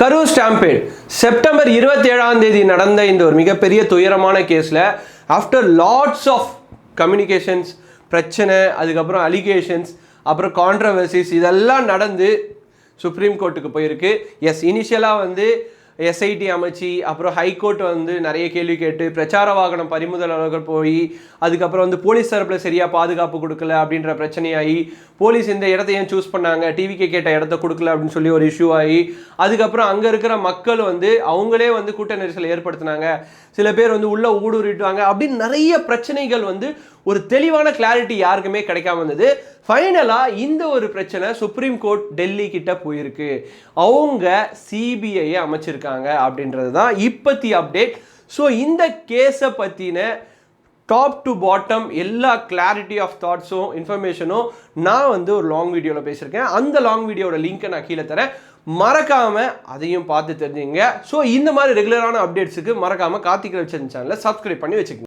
Karur stampede September 27ஆம் தேதி நடந்த இந்த ஒரு மிகப்பெரிய துயரமான கேஸில் ஆஃப்டர் லாட்ஸ் ஆஃப் கம்யூனிகேஷன்ஸ் பிரச்சனை, அதுக்கப்புறம் அலிகேஷன்ஸ், அப்புறம் கான்ட்ரவர்சிஸ் இதெல்லாம் நடந்து சுப்ரீம் கோர்ட்டுக்கு போயிருக்கு. இனிஷியலாக எஸ்ஐடி அமைச்சு, அப்புறம் ஹைகோர்ட் நிறைய கேள்வி கேட்டு பிரச்சார வாகனம் பறிமுதல் போய், அதுக்கப்புறம் போலீஸ் தரப்பில் சரியாக பாதுகாப்பு கொடுக்கல அப்படின்ற பிரச்சனையாகி, போலீஸ் இந்த இடத்த ஏன் சூஸ் பண்ணாங்க, டிவிக்கு கேட்ட இடத்த கொடுக்கல அப்படின்னு சொல்லி ஒரு இஷ்யூ ஆகி, அதுக்கப்புறம் அங்கே இருக்கிற மக்கள் அவங்களே கூட்ட நெரிசலை ஏற்படுத்தினாங்க, சில பேர் உள்ள ஊடுருவிட்டாங்க அப்படின்னு நிறைய பிரச்சனைகள் ஒரு தெளிவான கிளாரிட்டி யாருக்குமே கிடைக்காம இருந்தது. ஃபைனலாக இந்த ஒரு பிரச்சனை சுப்ரீம் கோர்ட் டெல்லி கிட்ட போயிருக்கு. அவங்க சிபிஐயை அமைச்சிருக்காங்க அப்படின்றது தான் இப்பத்தி அப்டேட். ஸோ இந்த கேஸை பற்றின டாப் டு பாட்டம் எல்லா கிளாரிட்டி ஆஃப் தாட்ஸும் இன்ஃபர்மேஷனும் நான் ஒரு லாங் வீடியோவில் பேசியிருக்கேன். அந்த லாங் வீடியோட லிங்க்கை நான் கீழே தரேன், மறக்காமல் அதையும் பார்த்து தெரிஞ்சுங்க. ஸோ இந்த மாதிரி ரெகுலரான அப்டேட்ஸுக்கு மறக்காமல் கார்த்திக் ரவிச்சந்திரன் சேனலை சப்ஸ்கிரைப் பண்ணி வச்சுக்கோங்க.